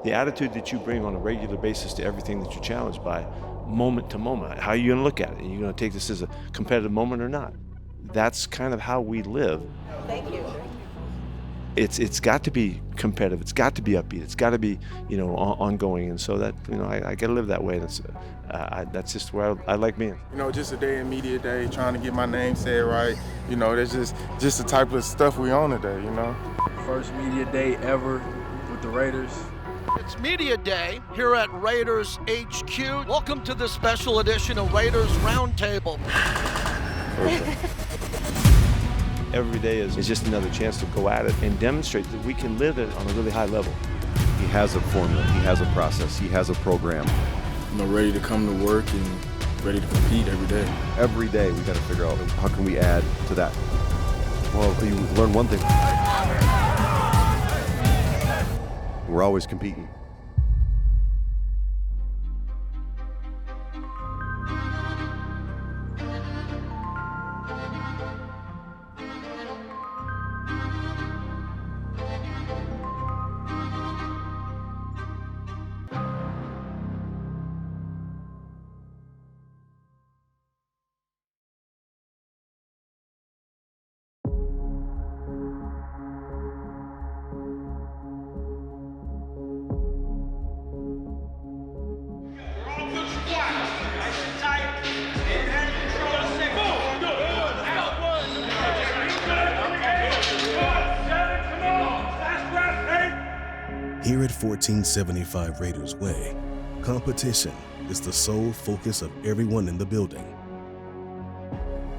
the attitude that you bring on a regular basis to everything that you're challenged by, moment to moment. How are you going to look at it? Are you going to take this as a competitive moment or not? That's kind of how we live. Thank you. It's got to be competitive. It's got to be upbeat. It's got to be, ongoing. And so that, I got to live that way. That's just where I like being. Just a day in media day, trying to get my name said right. That's just the type of stuff we on today, First media day ever with the Raiders. It's Media Day here at Raiders HQ. Welcome to this special edition of Raiders Roundtable. Every day is just another chance to go at it and demonstrate that we can live it on a really high level. He has a formula, he has a process, he has a program. Ready to come to work and ready to compete every day. Every day we got to figure out how can we add to that. Well, you learn one thing. We're always competing. Here at 1475 Raiders Way, competition is the sole focus of everyone in the building.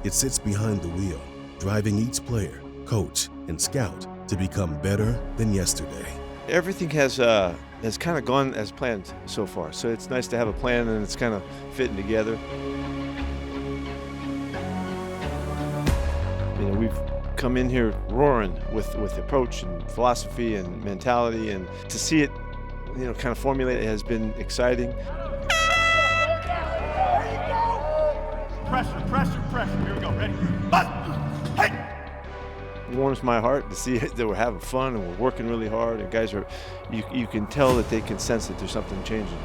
It sits behind the wheel, driving each player, coach, and scout to become better than yesterday. Everything has kind of gone as planned so far, so it's nice to have a plan and it's kind of fitting together. We've come in here roaring with approach and philosophy and mentality, and to see it, kind of formulate it has been exciting. Pressure. Here we go. Ready? Hey! It warms my heart to see that we're having fun and we're working really hard, and guys you can tell that they can sense that there's something changing.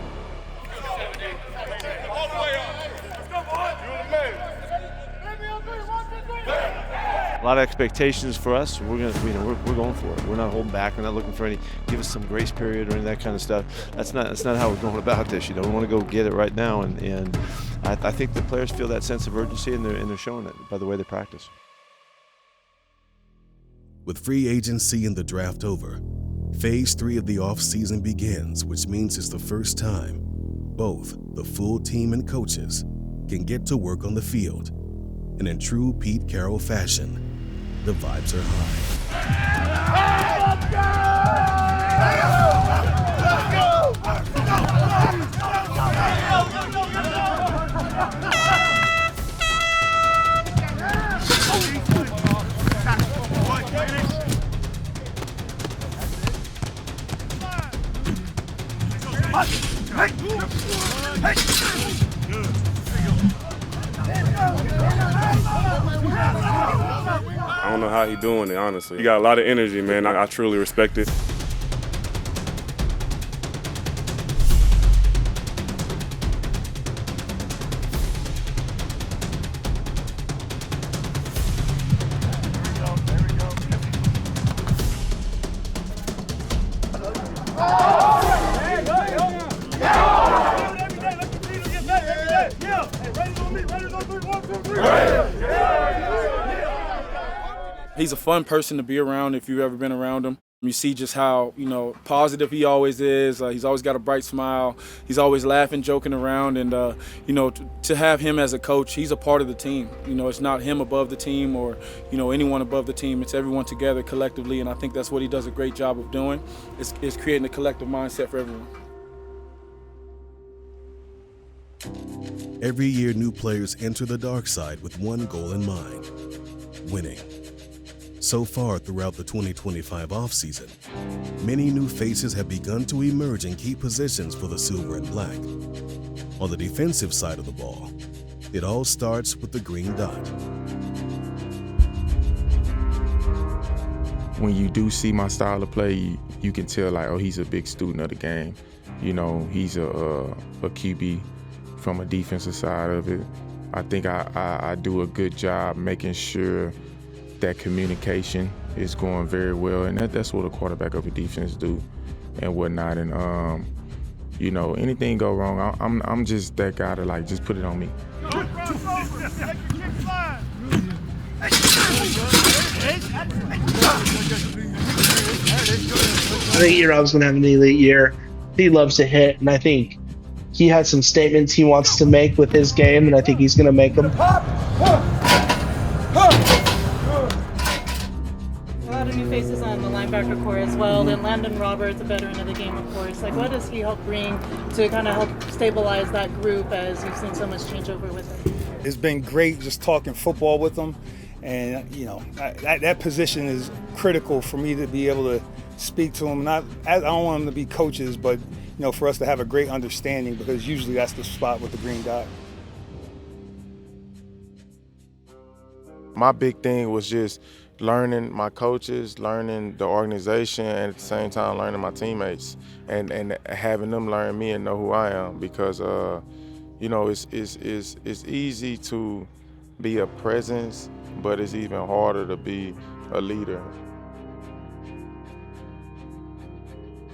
A lot of expectations for us. We're going for it. We're not holding back. We're not looking for give us some grace period or any of that kind of stuff. That's not how we're going about this. We want to go get it right now, and I think the players feel that sense of urgency, and they're showing it by the way they practice. With free agency and the draft over, Phase 3 of the offseason begins, which means it's the first time both the full team and coaches can get to work on the field. And in true Pete Carroll fashion, the vibes are high. Let's I don't know how he's doing it, honestly. He got a lot of energy, man. I truly respect it. He's a fun person to be around if you've ever been around him. You see just how, positive he always is. He's always got a bright smile. He's always laughing, joking around. And, to have him as a coach, he's a part of the team. It's not him above the team or, anyone above the team. It's everyone together collectively. And I think that's what he does a great job of doing, is creating a collective mindset for everyone. Every year, new players enter the dark side with one goal in mind: winning. So far throughout the 2025 offseason, many new faces have begun to emerge in key positions for the Silver and Black. On the defensive side of the ball, it all starts with the green dot. When you do see my style of play, you can tell like, oh, he's a big student of the game. You know, he's a QB from a defensive side of it. I think I do a good job making sure that communication is going very well, and that's what a quarterback of a defense do and whatnot. And you know, anything go wrong, I'm just that guy to like just put it on me. I think Rob's going to have an elite year. He loves to hit, and I think he has some statements he wants to make with his game, and I think he's going to make them. A lot of new faces on the linebacker core as well. And Elandon Roberts, a veteran of the game, of course. Like, what does he help bring to kind of help stabilize that group as you've seen so much changeover with him? It's been great just talking football with him. And, you know, that position is critical for me to be able to speak to him. I don't want them to be coaches, but, you know, for us to have a great understanding, because usually that's the spot with the green dot. My big thing was just learning my coaches, learning the organization, and at the same time learning my teammates, and having them learn me and know who I am. Because, you know, it's easy to be a presence, but it's even harder to be a leader.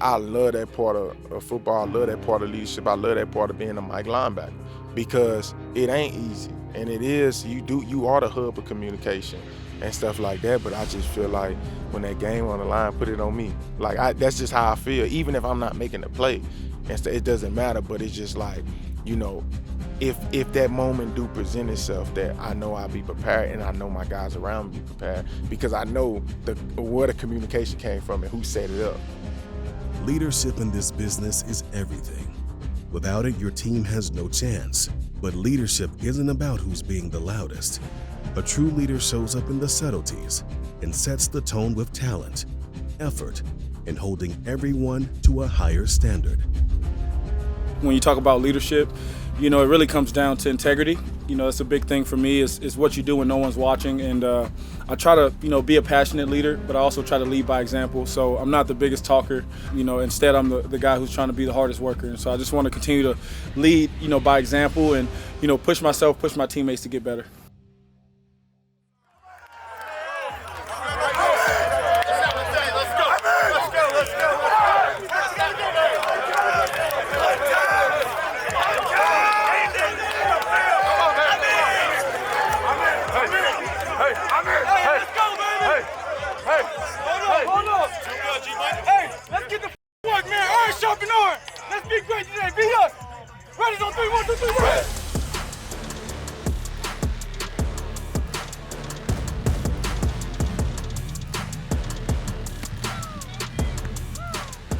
I love that part of football. I love that part of leadership. I love that part of being a Mike linebacker, because it ain't easy, and it is. You are the hub of communication and stuff like that. But I just feel like when that game on the line, put it on me. Like that's just how I feel. Even if I'm not making the play, it doesn't matter. But it's just like, you know, if that moment do present itself, that I know I'll be prepared, and I know my guys around me be prepared, because I know where the communication came from and who set it up. Leadership in this business is everything. Without it, your team has no chance. But leadership isn't about who's being the loudest. A true leader shows up in the subtleties and sets the tone with talent, effort, and holding everyone to a higher standard. When you talk about leadership, you know, it really comes down to integrity. You know, that's a big thing for me, is what you do when no one's watching. And I try to, you know, be a passionate leader, but I also try to lead by example. So I'm not the biggest talker, you know, instead I'm the guy who's trying to be the hardest worker. And so I just want to continue to lead, you know, by example, and, you know, push myself, push my teammates to get better.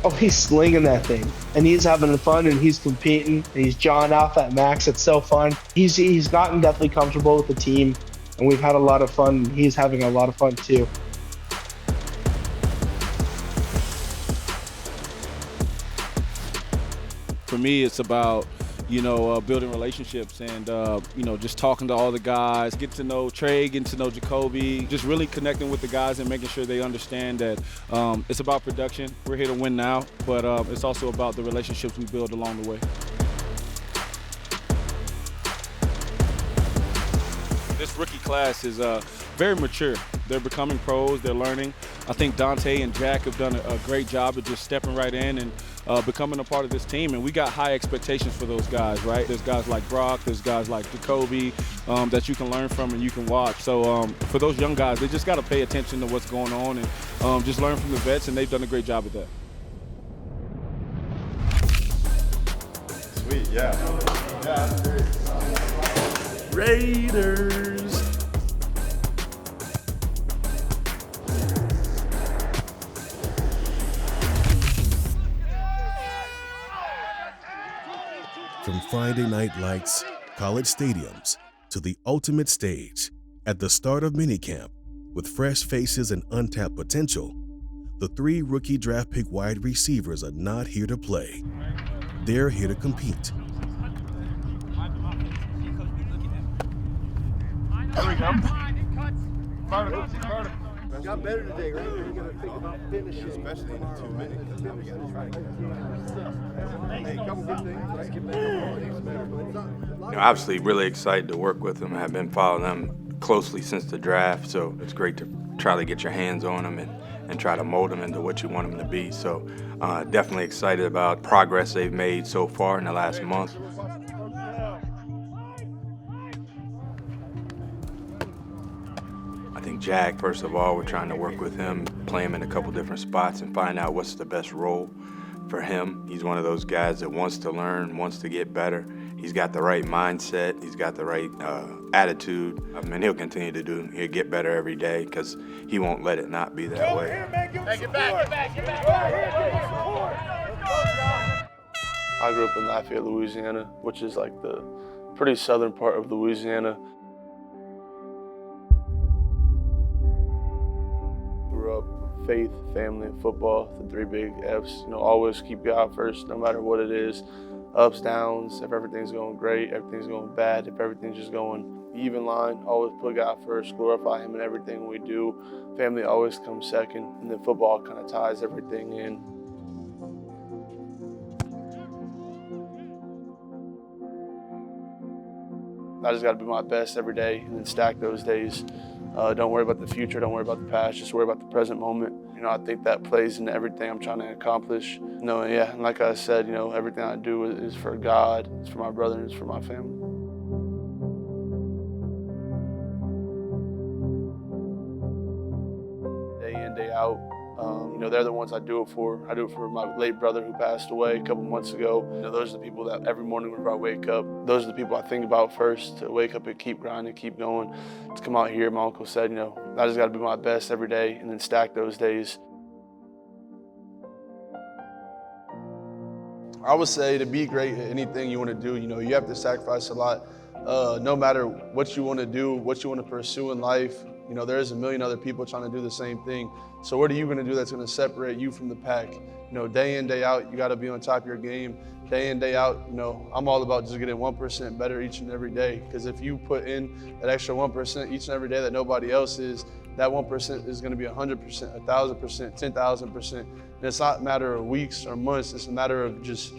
Oh, he's slinging that thing, and he's having fun, and he's competing, and he's jawing off at Max. It's so fun. He's gotten definitely comfortable with the team, and we've had a lot of fun. He's having a lot of fun too. For me, it's about, you know, building relationships and, you know, just talking to all the guys, get to know Trey, getting to know Jacoby, just really connecting with the guys and making sure they understand that it's about production. We're here to win now, but it's also about the relationships we build along the way. This rookie class is very mature. They're becoming pros, they're learning. I think Dante and Jack have done a great job of just stepping right in and becoming a part of this team. And we got high expectations for those guys, right? There's guys like Brock, there's guys like Jacoby that you can learn from and you can watch. So for those young guys, they just got to pay attention to what's going on and just learn from the vets, and they've done a great job at that. Sweet, yeah. Yeah, that's great. Raiders. From Friday night lights, college stadiums, to the ultimate stage, at the start of minicamp, with fresh faces and untapped potential, the 3 rookie draft pick wide receivers are not here to play. They're here to compete. There we go. Got better today, right? You're going to think about finishing. Especially in the 2 minutes. Hey, a couple good things, right? Obviously really excited to work with them. I've been following them closely since the draft, so it's great to try to get your hands on them and try to mold them into what you want them to be. So definitely excited about progress they've made so far in the last month. I think Jack, first of all, we're trying to work with him, play him in a couple different spots and find out what's the best role for him. He's one of those guys that wants to learn, wants to get better. He's got the right mindset. He's got the right attitude. I mean, he'll continue to do. He'll get better every day because he won't let it not be that way. I grew up in Lafayette, Louisiana, which is like the pretty southern part of Louisiana. Grew up faith, family, and football, the 3 big F's. Always keep God first, no matter what it is. Ups, downs, if everything's going great, everything's going bad, if everything's just going even line, always put God first, glorify Him in everything we do. Family always comes second, and then football kind of ties everything in. I just got to be my best every day and then stack those days. Don't worry about the future, don't worry about the past, just worry about the present moment. I think that plays into everything I'm trying to accomplish. And like I said, everything I do is for God, it's for my brother, and it's for my family. Day in, day out, they're the ones I do it for. I do it for my late brother who passed away a couple months ago. Those are the people that every morning whenever I wake up, those are the people I think about first, to wake up and keep grinding, keep going. To come out here, my uncle said, I just got to be my best every day and then stack those days. I would say to be great at anything you want to do, you have to sacrifice a lot. No matter what you want to do, what you want to pursue in life, there's a million other people trying to do the same thing. So what are you going to do that's going to separate you from the pack? Day in, day out, you got to be on top of your game. Day in, day out, I'm all about just getting 1% better each and every day. Because if you put in that extra 1% each and every day that nobody else is, that 1% is going to be 100%, 1,000%, 10,000%. And it's not a matter of weeks or months. It's a matter of just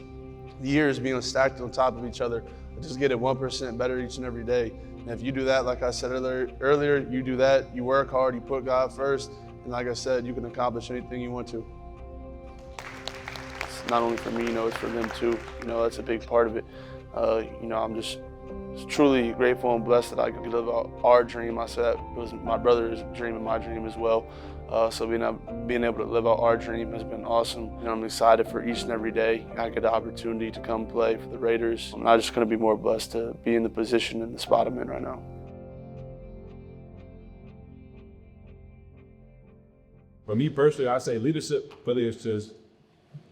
years being stacked on top of each other. Just get it 1% better each and every day. And if you do that, like I said earlier, you do that, you work hard, you put God first, and like I said, you can accomplish anything you want to. It's not only for me, it's for them too. That's a big part of it. I'm just truly grateful and blessed that I could live out our dream. I said it was my brother's dream and my dream as well. So being able to live out our dream has been awesome. I'm excited for each and every day. I get the opportunity to come play for the Raiders. I'm just going to be more blessed to be in the position and the spot I'm in right now. For me personally, I say leadership really is just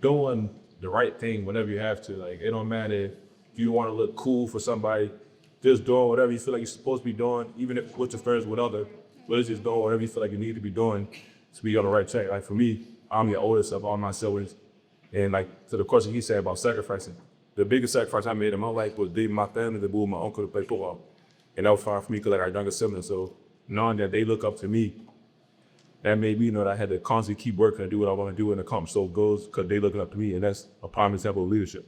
doing the right thing whenever you have to. Like, it don't matter if you want to look cool for somebody, just doing whatever you feel like you're supposed to be doing, even if with your friends, with others. But it's just doing whatever you feel like you need to be doing to be on the right track. Like for me, I'm the oldest of all my siblings. And like to the question he said about sacrificing, the biggest sacrifice I made in my life was leaving my family to move my uncle to play football. And that was hard for me because I got younger siblings. So knowing that they look up to me, that made me know that I had to constantly keep working and do what I want to do and accomplish those goals because they looking up to me. And that's a prime example of leadership.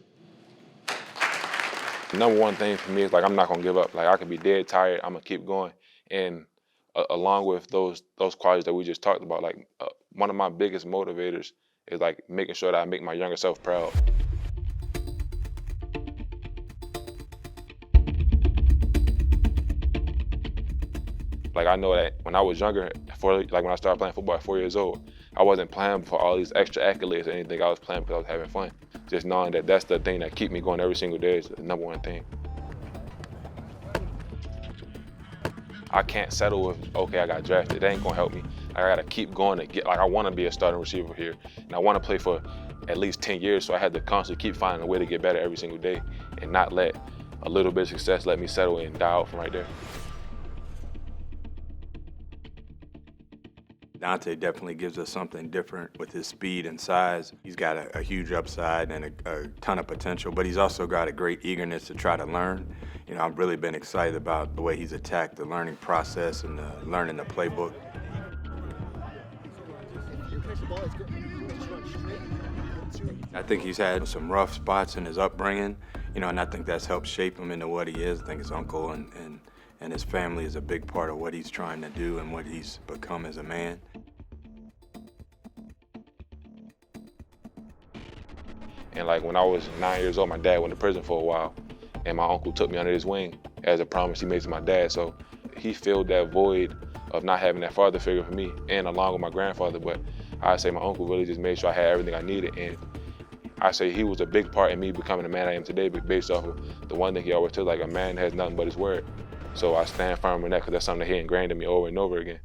Number one thing for me is like I'm not gonna give up. Like I can be dead tired, I'm gonna keep going. And along with those qualities that we just talked about, like one of my biggest motivators is like making sure that I make my younger self proud. Like I know that when I was younger, when I started playing football at 4 years old, I wasn't playing for all these extra accolades or anything. I was playing because I was having fun. Just knowing that that's the thing that keep me going every single day is the number one thing. I can't settle with, okay, I got drafted. That ain't gonna help me. I gotta keep going to get, like I wanna be a starting receiver here. And I wanna play for at least 10 years, so I had to constantly keep finding a way to get better every single day and not let a little bit of success let me settle and die out from right there. Dante definitely gives us something different with his speed and size. He's got a huge upside and a ton of potential, but he's also got a great eagerness to try to learn. I've really been excited about the way he's attacked the learning process and learning the playbook. I think he's had some rough spots in his upbringing, and I think that's helped shape him into what he is. I think his uncle and his family is a big part of what he's trying to do and what he's become as a man. And like when I was 9 years old, my dad went to prison for a while, and my uncle took me under his wing as a promise he made to my dad. So he filled that void of not having that father figure for me, and along with my grandfather. But I say my uncle really just made sure I had everything I needed, and I say he was a big part in me becoming the man I am today, based off of the one thing he always said, like, a man has nothing but his word. So I stand firm in that, because that's something that he ingrained in me over and over again.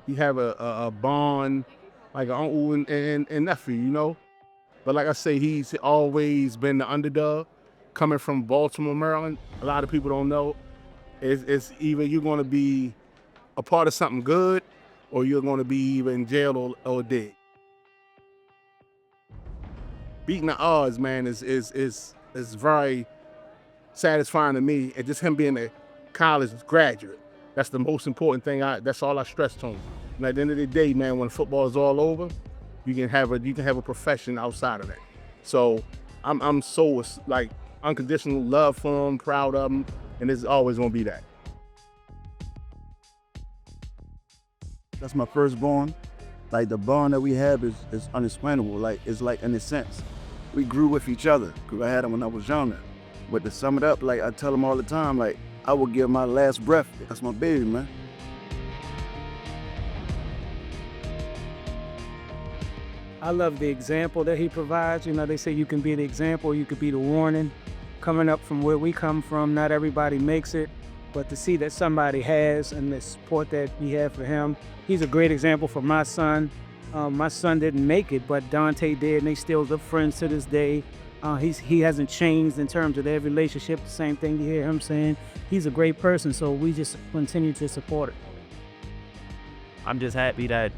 You have a bond, like an uncle and nephew, But like I say, he's always been the underdog. Coming from Baltimore, Maryland, a lot of people don't know. It's either you're going to be a part of something good, or you're going to be either in jail or dead. Beating the odds, man, is very satisfying to me. And just him being a college graduate, that's the most important thing. That's all I stress to him. And at the end of the day, man, when football is all over, you can have a profession outside of that. So I'm so like unconditional love for him, proud of him, and it's always gonna be that. That's my firstborn. Like, the bond that we have is unexplainable. Like, it's like, in a sense, we grew with each other, because I had him when I was younger. But to sum it up, like, I tell him all the time, like, I will give my last breath. That's my baby, man. I love the example that he provides. They say you can be the example, you could be the warning. Coming up from where we come from, not everybody makes it, but to see that somebody has, and the support that we have for him, he's a great example for my son. My son didn't make it, but Dante did, and they still good friends to this day. He hasn't changed in terms of their relationship. The same thing you hear him saying. He's a great person, so we just continue to support it. I'm just happy that,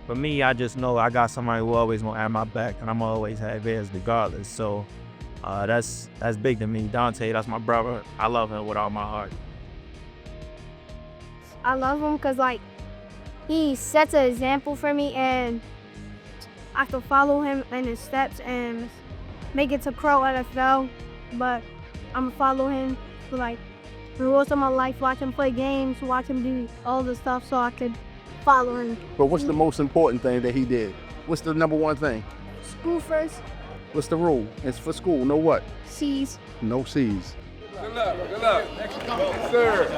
for me, I just know I got somebody who always gonna have my back, and I'm always have theirs regardless. So that's big to me. Dante, that's my brother. I love him with all my heart. I love him because, like, he sets an example for me, and I can follow him in his steps and make it to pro NFL. But I'm gonna follow him for, like, the rest of my life, watch him play games, watch him do all the stuff so I could follow him. But what's the most important thing that he did? What's the number one thing? School first. What's the rule? It's for school. No what? C's. No C's. Good luck. Good luck. Yes, sir.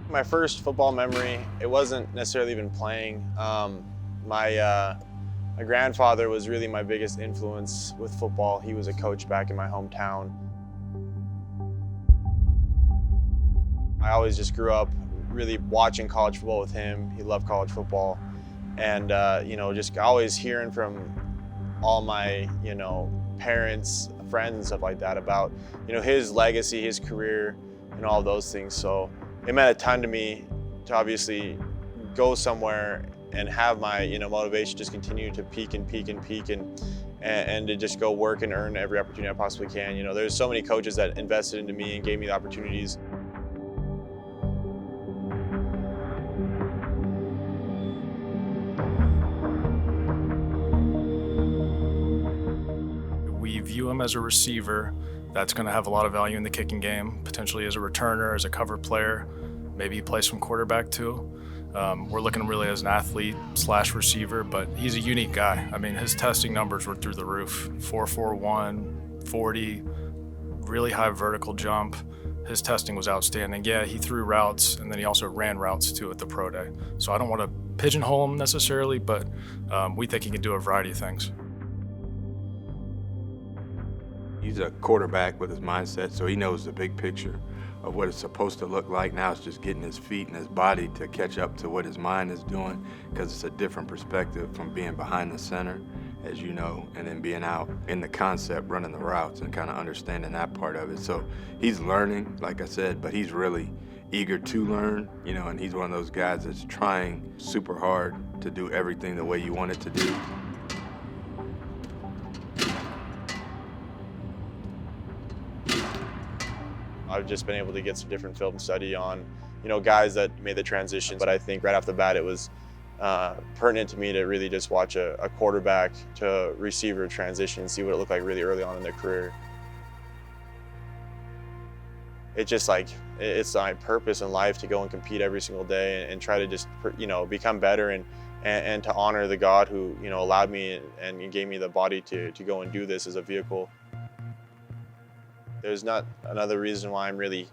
My first football memory, it wasn't necessarily even playing. My grandfather was really my biggest influence with football. He was a coach back in my hometown. I always just grew up really watching college football with him. He loved college football. And, just always hearing from all my, parents, friends, and stuff like that about, his legacy, his career, and all those things. So it meant a ton to me to obviously go somewhere and have my motivation just continue to peak and to just go work and earn every opportunity I possibly can. There's so many coaches that invested into me and gave me the opportunities. We view him as a receiver that's going to have a lot of value in the kicking game, potentially as a returner, as a cover player. Maybe he plays some quarterback too. We're looking really as an athlete / receiver, but he's a unique guy. I mean, his testing numbers were through the roof. 4.41, 40, really high vertical jump. His testing was outstanding. Yeah, he threw routes, and then he also ran routes too at the pro day. So I don't want to pigeonhole him necessarily, but we think he can do a variety of things. He's a quarterback with his mindset, so he knows the big picture of what it's supposed to look like. Now it's just getting his feet and his body to catch up to what his mind is doing, because it's a different perspective from being behind the center, as you know, and then being out in the concept, running the routes and kind of understanding that part of it. So he's learning, like I said, but he's really eager to learn, and he's one of those guys that's trying super hard to do everything the way you want it to do. I've just been able to get some different film study on, guys that made the transition. But I think right off the bat, it was pertinent to me to really just watch a quarterback to receiver transition and see what it looked like really early on in their career. It's just like, it's my purpose in life to go and compete every single day and try to just, become better and to honor the God who, allowed me and gave me the body to go and do this as a vehicle. There's not another reason why I'm really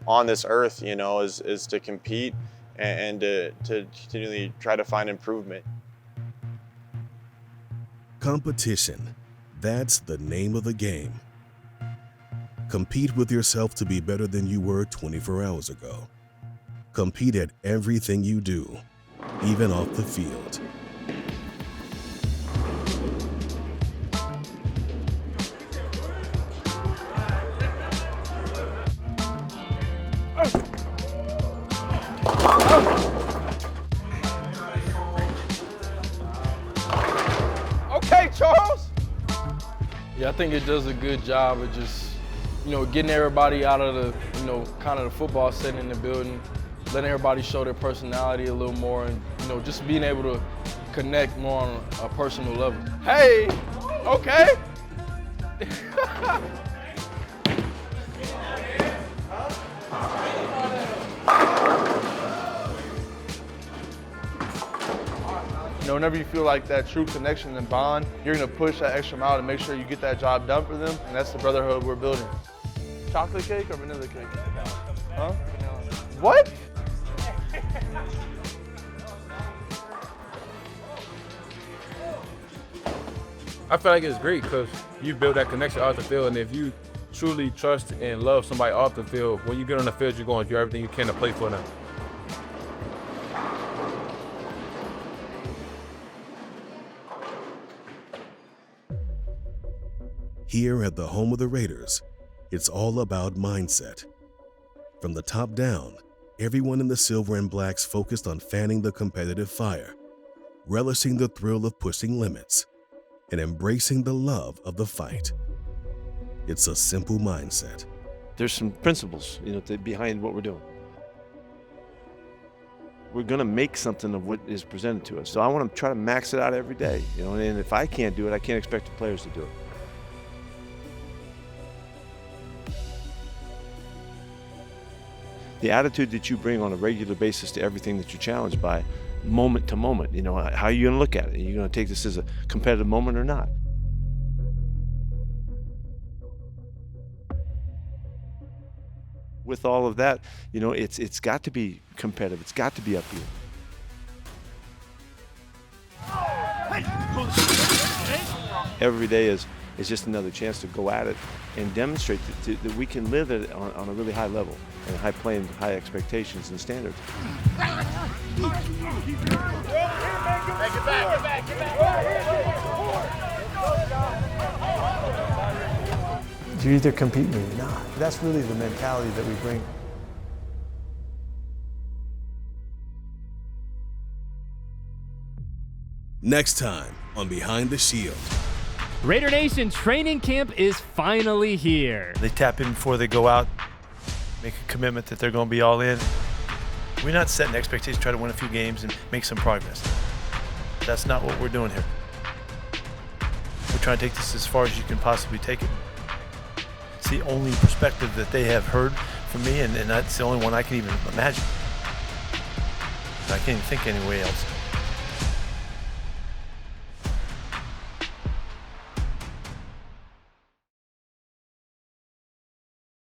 on this earth, is to compete and to continually try to find improvement. Competition, that's the name of the game. Compete with yourself to be better than you were 24 hours ago. Compete at everything you do, even off the field. Okay, Charles. Yeah, I think it does a good job of just, getting everybody out of the, kind of the football setting in the building, letting everybody show their personality a little more, and, just being able to connect more on a personal level. Hey, okay. Whenever you feel like that true connection and bond, you're gonna push that extra mile to make sure you get that job done for them, and that's the brotherhood we're building. Chocolate cake or vanilla cake? Huh? What? I feel like it's great because you build that connection off the field, and if you truly trust and love somebody off the field, when you get on the field, you're going to do everything you can to play for them. Here at the home of the Raiders, it's all about mindset. From the top down, everyone in the Silver and Blacks focused on fanning the competitive fire, relishing the thrill of pushing limits, and embracing the love of the fight. It's a simple mindset. There's some principles, behind what we're doing. We're gonna make something of what is presented to us. So I want to try to max it out every day, and if I can't do it, I can't expect the players to do it. The attitude that you bring on a regular basis to everything that you're challenged by, moment to moment, how are you going to look at it? Are you going to take this as a competitive moment or not? With all of that, it's got to be competitive. It's got to be upbeat. Every day is just another chance to go at it and demonstrate that we can live it on a really high level and high plane, high expectations and standards. You either compete or you're not. That's really the mentality that we bring. Next time on Behind the Shield. Raider Nation training camp is finally here. They tap in before they go out, make a commitment that they're going to be all in. We're not setting expectations, try to win a few games and make some progress. That's not what we're doing here. We're trying to take this as far as you can possibly take it. It's the only perspective that they have heard from me, and that's the only one I can even imagine. I can't even think any way else.